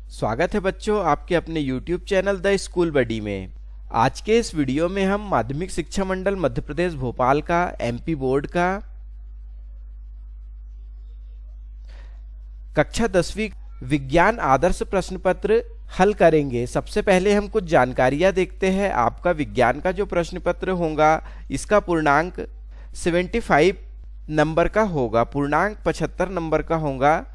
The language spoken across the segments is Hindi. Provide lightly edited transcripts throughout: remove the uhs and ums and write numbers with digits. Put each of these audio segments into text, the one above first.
स्वागत है बच्चों आपके अपने YouTube चैनल द स्कूल बडी में। आज के इस वीडियो में हम माध्यमिक शिक्षा मंडल मध्य प्रदेश भोपाल का MP बोर्ड का कक्षा 10वीं विज्ञान आदर्श प्रश्न पत्र हल करेंगे। सबसे पहले हम कुछ जानकारियां देखते हैं। आपका विज्ञान का जो प्रश्न पत्र होगा इसका पूर्णांक 75 नंबर का होगा, पूर्णांक 75 नंबर का होगा,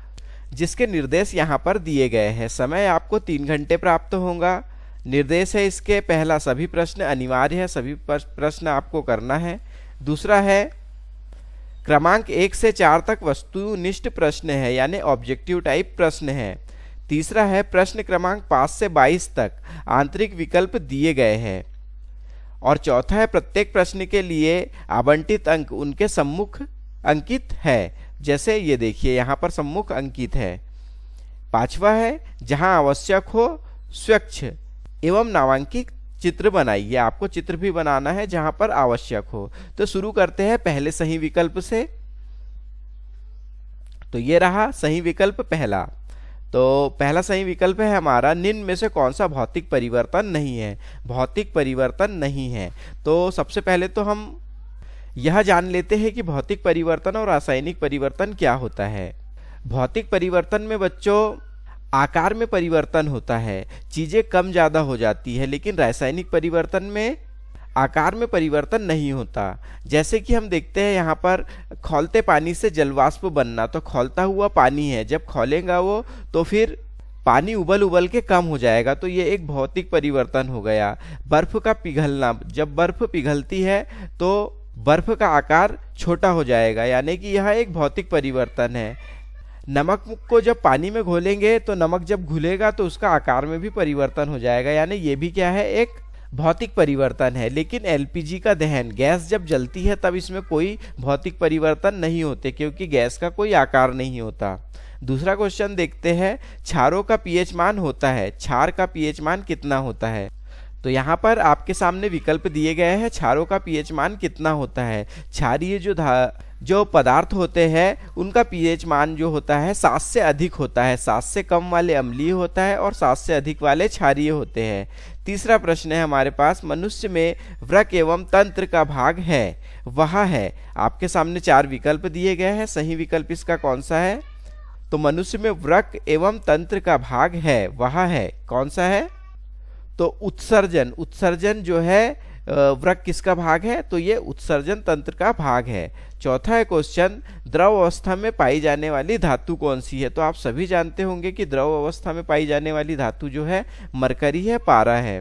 जिसके निर्देश यहाँ पर दिए गए हैं। समय आपको 3 घंटे प्राप्त होगा। निर्देश है इसके, पहला सभी प्रश्न अनिवार्य है, सभी प्रश्न आपको करना है। दूसरा है क्रमांक 1 से 4 तक वस्तुनिष्ठ प्रश्न है, यानी ऑब्जेक्टिव टाइप प्रश्न है। तीसरा है प्रश्न क्रमांक 5 से 22 तक आंतरिक विकल्प दिए गए हैं। और चौथा है प्रत्येक प्रश्न के लिए आवंटित अंक उनके सम्मुख अंकित है, जैसे ये देखिए यहाँ पर सम्मुख अंकित है। पांचवा है जहां आवश्यक हो स्वच्छ एवं नामांकित चित्र बनाइए। आपको चित्र भी बनाना है जहां पर आवश्यक हो। तो शुरू करते हैं पहले सही विकल्प से। तो ये रहा सही विकल्प पहला। तो पहला सही विकल्प है हमारा, निम्न में से कौन सा भौतिक परिवर्तन नहीं है। भौतिक परिवर्तन नहीं है। तो सबसे पहले तो हम यह जान लेते हैं कि भौतिक परिवर्तन और रासायनिक परिवर्तन क्या होता है। भौतिक परिवर्तन में बच्चों आकार में परिवर्तन होता है, चीजें कम ज्यादा हो जाती है, लेकिन रासायनिक परिवर्तन में आकार में परिवर्तन नहीं होता। जैसे कि हम देखते हैं यहाँ पर खौलते पानी से जलवाष्प बनना, तो खौलता हुआ पानी है, जब खौलेगा वो तो फिर पानी उबल उबल के कम हो जाएगा, तो ये एक भौतिक परिवर्तन हो गया। बर्फ का पिघलना, जब बर्फ पिघलती है तो बर्फ का आकार छोटा हो जाएगा, यानी कि यह एक भौतिक परिवर्तन है। नमक को जब पानी में घोलेंगे तो नमक जब घुलेगा तो उसका आकार में भी परिवर्तन हो जाएगा, यानी ये भी क्या है, एक भौतिक परिवर्तन है। लेकिन LPG का दहन, गैस जब जलती है तब इसमें कोई भौतिक परिवर्तन नहीं होते, क्योंकि गैस का कोई आकार नहीं होता। दूसरा क्वेश्चन देखते हैं, क्षारों का pH मान होता है, क्षार का pH मान कितना होता है। तो यहाँ पर आपके सामने विकल्प दिए गए हैं, क्षारों का pH मान कितना होता है। क्षारीय जो पदार्थ होते हैं उनका pH मान जो होता है 7 से अधिक होता है। 7 से कम वाले अम्लीय होता है और 7 से अधिक वाले क्षारीय होते हैं। तीसरा प्रश्न है हमारे पास, मनुष्य में वृक्क एवं तंत्र का भाग है, वह है। आपके सामने 4 विकल्प दिए गए हैं, सही विकल्प इसका कौन सा है। तो मनुष्य में वृक्क एवं तंत्र का भाग है, वह है, कौन सा है। तो उत्सर्जन, उत्सर्जन जो है वृक्क किसका भाग है, तो ये उत्सर्जन तंत्र का भाग है। चौथा है क्वेश्चन, द्रव अवस्था में पाई जाने वाली धातु कौन सी है। तो आप सभी जानते होंगे कि द्रव अवस्था में पाई जाने वाली धातु जो है मरकरी है, पारा है।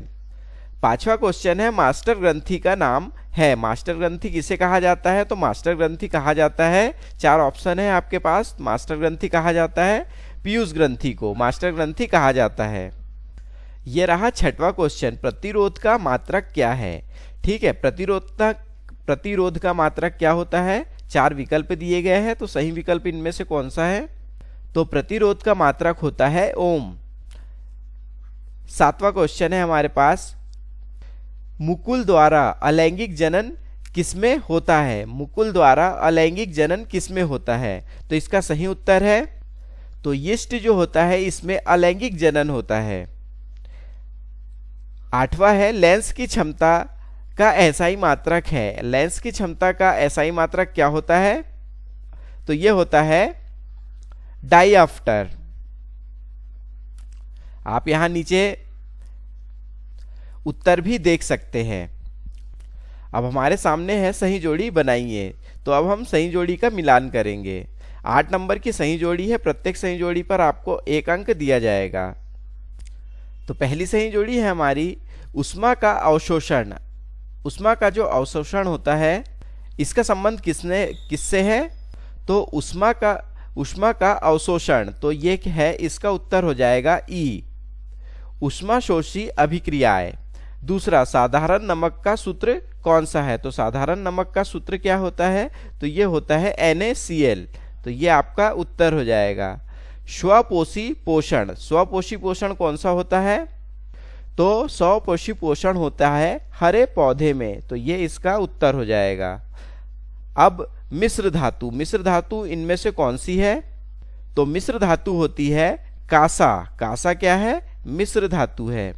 पांचवा क्वेश्चन है, मास्टर ग्रंथि का नाम है। मास्टर ग्रंथि किसे कहा जाता है। तो मास्टर ग्रंथि कहा जाता है, 4 ऑप्शन है आपके पास। मास्टर ग्रंथि कहा जाता है पीयूष ग्रंथि को मास्टर ग्रंथि कहा जाता है। ये रहा 6वां क्वेश्चन, प्रतिरोध का मात्रक क्या है। ठीक है, प्रतिरोध का मात्रक क्या होता है। 4 विकल्प दिए गए हैं, तो सही विकल्प इनमें से कौन सा है। तो प्रतिरोध का मात्रक होता है ओम। 7वां क्वेश्चन है हमारे पास, मुकुल द्वारा अलैंगिक जनन किसमें होता है। मुकुल द्वारा अलैंगिक जनन किसमें होता है। तो इसका सही उत्तर है, तो यीस्ट जो होता है इसमें अलैंगिक जनन होता है। 8वां है, लेंस की क्षमता का एसआई मात्रक है। लेंस की क्षमता का एसआई मात्रक क्या होता है। तो यह होता है डाइऑप्टर। आप यहां नीचे उत्तर भी देख सकते हैं। अब हमारे सामने है सही जोड़ी बनाइए। तो अब हम सही जोड़ी का मिलान करेंगे। 8 नंबर की सही जोड़ी है, प्रत्येक सही जोड़ी पर आपको 1 अंक दिया जाएगा। तो पहली सही जोड़ी है हमारी, ऊष्मा का अवशोषण। ऊष्मा का जो अवशोषण होता है इसका संबंध किससे है। तो ऊष्मा का अवशोषण, तो ये है, इसका उत्तर हो जाएगा ई, ऊष्माशोषी अभिक्रियाएं। दूसरा, साधारण नमक का सूत्र कौन सा है। तो साधारण नमक का सूत्र क्या होता है। तो ये होता है NaCl। तो ये आपका उत्तर हो जाएगा। स्वपोषी पोषण, स्वपोषी पोषण कौन सा होता है। तो स्वपोषी पोषण होता है हरे पौधे में। तो ये इसका उत्तर हो जाएगा। अब मिश्र धातु, मिश्र धातु इनमें से कौन सी है। तो मिश्र धातु होती है कासा, कासा क्या है? मिश्र धातु है।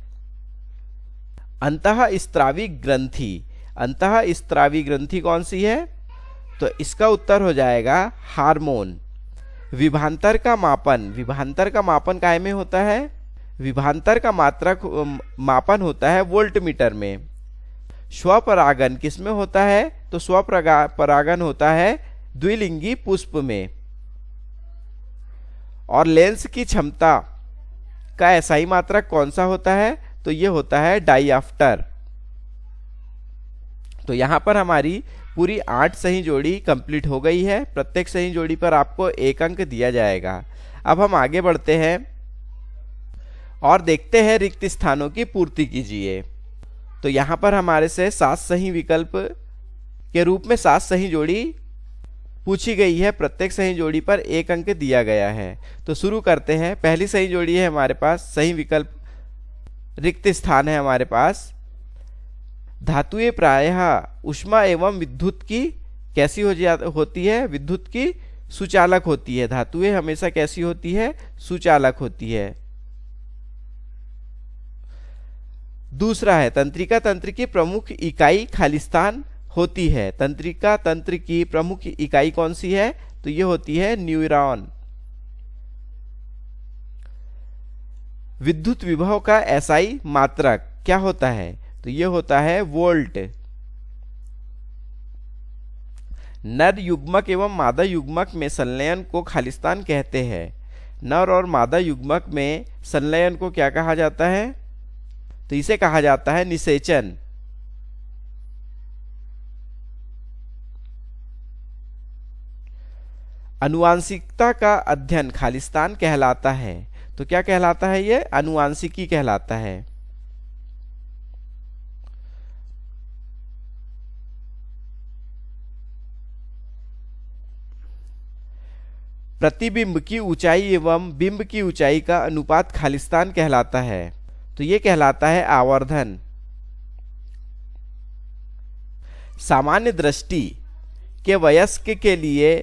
अंतःस्त्रावी ग्रंथि, अंतःस्त्रावी ग्रंथि कौन सी है? तो इसका उत्तर हो जाएगा हार्मोन। विभांतर का मापन, विभांतर का मापन काय में होता है? विभांतर का मात्रक मापन होता है वोल्टमीटर में। स्वपरागन किस में होता है? तो स्वपरागन होता है द्विलिंगी पुष्प में। और लेंस की क्षमता का एसआई मात्रक कौन सा होता है? तो ये होता है डाइऑप्टर। तो यहां पर हमारी पूरी 8 सही जोड़ी कंप्लीट हो गई है। प्रत्येक सही जोड़ी पर आपको 1 अंक दिया जाएगा। अब हम आगे बढ़ते हैं और देखते हैं रिक्त स्थानों की पूर्ति कीजिए। तो यहां पर हमारे से 7 सही विकल्प के रूप में 7 सही जोड़ी पूछी गई है। प्रत्येक सही जोड़ी पर 1 अंक दिया गया है। तो शुरू करते हैं। पहली सही जोड़ी है हमारे पास, सही विकल्प रिक्त स्थान है हमारे पास। धातुएं प्रायः ऊष्मा एवं विद्युत की कैसी होती है? विद्युत की सुचालक होती है। धातुएं हमेशा कैसी होती है? सुचालक होती है। दूसरा है तंत्रिका तंत्र की प्रमुख इकाई खालिस्तान होती है। तंत्रिका तंत्र की प्रमुख इकाई कौन सी है? तो ये होती है न्यूरॉन। विद्युत विभव का एसआई मात्रक क्या होता है? तो ये होता है वोल्ट। नर युग्मक एवं मादा युग्मक में संलयन को खालिस्तान कहते हैं। नर और मादा युग्मक में संलयन को क्या कहा जाता है? तो इसे कहा जाता है निषेचन। अनुवांशिकता का अध्ययन खालिस्तान कहलाता है। तो क्या कहलाता है? ये अनुवांशिकी कहलाता है। प्रतिबिंब की ऊंचाई एवं बिंब की ऊंचाई का अनुपात खालिस्तान कहलाता है। तो ये कहलाता है आवर्धन। सामान्य दृष्टि के वयस्क के लिए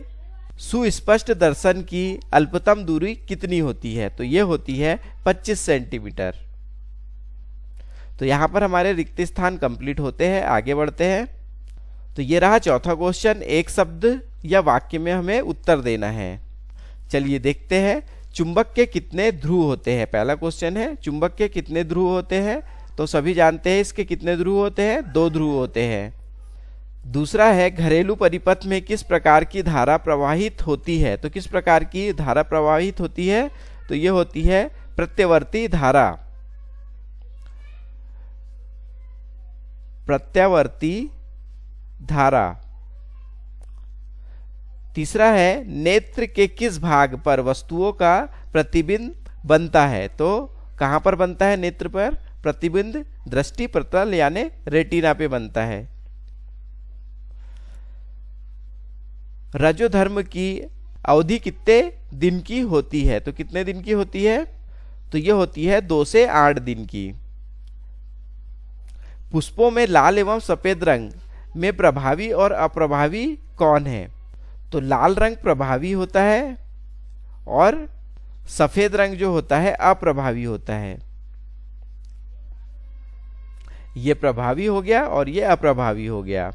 सुस्पष्ट दर्शन की अल्पतम दूरी कितनी होती है? तो ये होती है 25 सेंटीमीटर। तो यहां पर हमारे रिक्त स्थान कंप्लीट होते हैं। आगे बढ़ते हैं। तो ये रहा चौथा क्वेश्चन। एक शब्द या वाक्य में हमें उत्तर देना है। चलिए देखते हैं। चुंबक के कितने ध्रुव होते हैं? पहला क्वेश्चन है चुंबक के कितने ध्रुव होते हैं? तो सभी जानते हैं इसके कितने ध्रुव होते हैं? 2 ध्रुव होते हैं। दूसरा है घरेलू परिपथ में किस प्रकार की धारा प्रवाहित होती है? तो किस प्रकार की धारा प्रवाहित होती है? तो ये होती है प्रत्यावर्ती धारा। प्रत्यावर्ती धारा। तीसरा है नेत्र के किस भाग पर वस्तुओं का प्रतिबिंब बनता है? तो कहां पर बनता है नेत्र पर प्रतिबिंब? दृष्टि पटल यानी रेटिना पे बनता है। रजोधर्म की अवधि कितने दिन की होती है? तो कितने दिन की होती है? तो ये होती है 2 से 8 दिन की। पुष्पों में लाल एवं सफेद रंग में प्रभावी और अप्रभावी कौन है? तो लाल रंग प्रभावी होता है और सफेद रंग जो होता है अप्रभावी होता है। ये प्रभावी हो गया और ये अप्रभावी हो गया।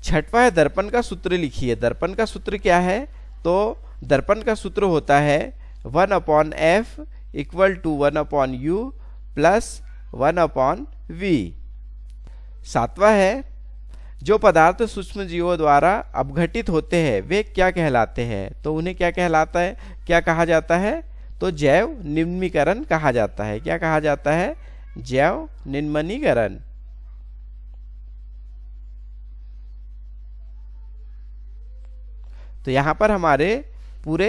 छठवां है दर्पण का सूत्र लिखिए। दर्पण का सूत्र क्या है? तो दर्पण का सूत्र होता है 1/f = 1/u + 1/v। सातवां है जो पदार्थ सूक्ष्म जीवों द्वारा अपघटित होते हैं वे क्या कहलाते हैं? तो उन्हें क्या कहलाता है? क्या कहा जाता है? तो जैव निम्नीकरण कहा जाता है। क्या कहा जाता है? जैव निम्नीकरण। तो यहां पर हमारे पूरे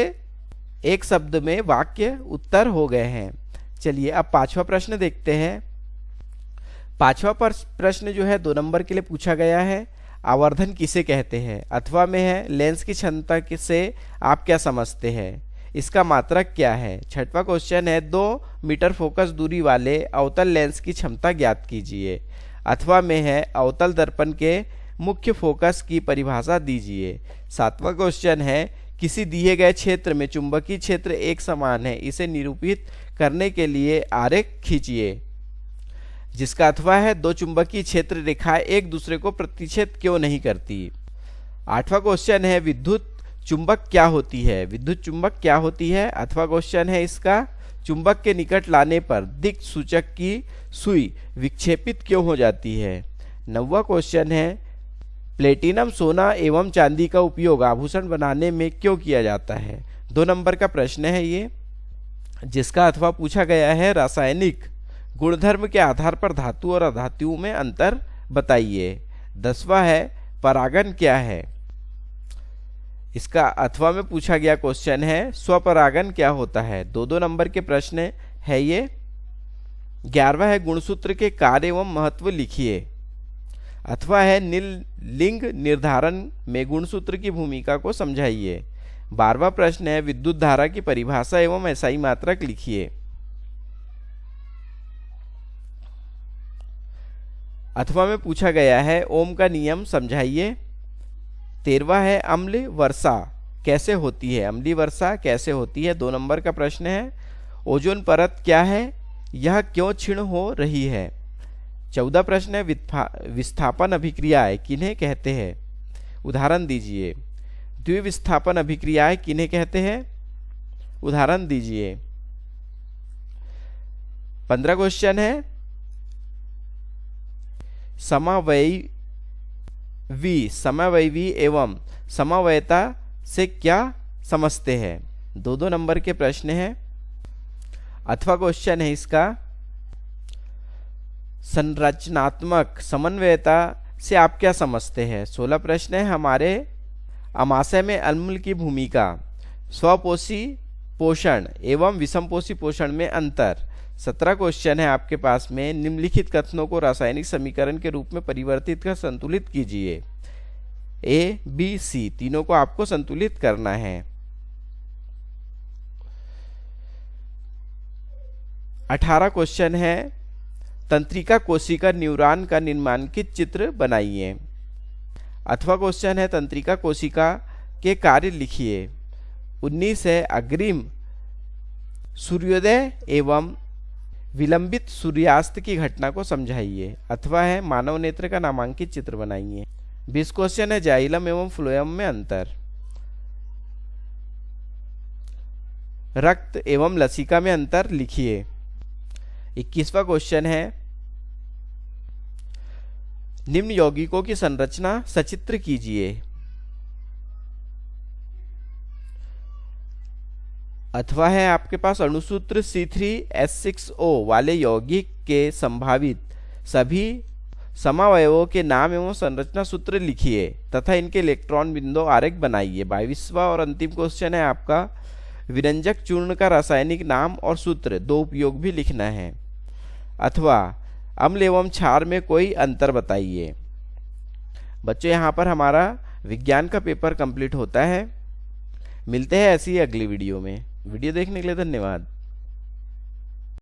एक शब्द में वाक्य उत्तर हो गए हैं। चलिए अब 5वां प्रश्न देखते हैं। 5वां प्रश्न जो है 2 नंबर के लिए पूछा गया है। आवर्धन किसे कहते हैं? अथवा में है लेंस की क्षमता से आप क्या समझते हैं? इसका मात्रक क्या है? 6वां क्वेश्चन है 2 मीटर फोकस दूरी वाले अवतल लेंस की क्षमता ज्ञात कीजिए। अथवा में है अवतल दर्पण के मुख्य फोकस की परिभाषा दीजिए। 7वां क्वेश्चन है किसी दिए गए क्षेत्र में चुंबकीय क्षेत्र एक समान है, इसे निरूपित करने के लिए आरेख खींचिए। जिसका अथवा है दो चुंबकीय क्षेत्र रेखाएं एक दूसरे को प्रतिच्छेद क्यों नहीं करती। 8वां क्वेश्चन है विद्युत चुंबक क्या होती है। विद्युत चुंबक क्या होती है अथवा क्वेश्चन है इसका, चुंबक के निकट लाने पर दिक् सूचक की सुई विक्षेपित क्यों हो जाती है। 9वां क्वेश्चन है प्लेटिनम सोना एवं चांदी का उपयोग आभूषण बनाने में क्यों किया जाता है। 2 नंबर का प्रश्न है ये, जिसका अथवा पूछा गया है रासायनिक गुणधर्म के आधार पर धातु और अधातुओं में अंतर बताइए। 10वां है परागन क्या है। इसका अथवा में पूछा गया क्वेश्चन है स्वपरागन क्या होता है। 2 नंबर के प्रश्न है ये। 11वां है गुणसूत्र के कार्य एवं महत्व लिखिए। अथवा है लिंग निर्धारण में गुणसूत्र की भूमिका को समझाइए। 12वां प्रश्न है विद्युत धारा की परिभाषा एवं एसआई मात्रक लिखिए। अथवा में पूछा गया है ओम का नियम समझाइए। 13वां है अम्ल वर्षा कैसे होती है। अम्लीय वर्षा कैसे होती है। 2 नंबर का प्रश्न है ओजोन परत क्या है, यह क्यों क्षीण हो रही है। 14 प्रश्न है विस्थापन अभिक्रियाएं किन्हें कहते हैं, उदाहरण दीजिए। द्विविस्थापन अभिक्रियाएं किन्हें कहते हैं, उदाहरण दीजिए। 15 क्वेश्चन है समवयवी एवं समवयता से क्या समझते हैं। 2 नंबर के प्रश्न है। अथवा क्वेश्चन है इसका संरचनात्मक समन्वयता से आप क्या समझते हैं। 16 प्रश्न है हमारे आमाशय में अम्ल की भूमिका, स्वपोषी पोषण एवं विषमपोषी पोषण में अंतर। 17 क्वेश्चन है आपके पास में निम्नलिखित कथनों को रासायनिक समीकरण के रूप में परिवर्तित कर संतुलित कीजिए। ए बी सी तीनों को आपको संतुलित करना है। 18 क्वेश्चन है तंत्रिका कोशिका न्यूरॉन का निम्नलिखित चित्र बनाइए। अथवा क्वेश्चन है तंत्रिका कोशिका के कार्य लिखिए। 19 है अग्रिम सूर्योदय एवं विलंबित सूर्यास्त की घटना को समझाइए। अथवा है मानव नेत्र का नामांकित चित्र बनाइए। 20 क्वेश्चन है जाइलम एवं फ्लोएम में अंतर। रक्त एवं लसिका में अंतर लिखिए। 21वां क्वेश्चन है निम्न यौगिकों की संरचना सचित्र कीजिए। अथवा है आपके पास अणुसूत्र C3H6O वाले यौगिक के संभावित सभी समावयवों के नाम एवं संरचना सूत्र लिखिए तथा इनके इलेक्ट्रॉन बिंदु आरेख बनाइए। 22वां और अंतिम क्वेश्चन है आपका विरंजक चूर्ण का रासायनिक नाम और सूत्र 2 उपयोग भी लिखना है। अथवा अम्ल एवं क्षार में कोई अंतर बताइए। बच्चों यहाँ पर हमारा विज्ञान का पेपर कंप्लीट होता है। मिलते हैं ऐसी ही अगली वीडियो में। वीडियो देखने के लिए धन्यवाद।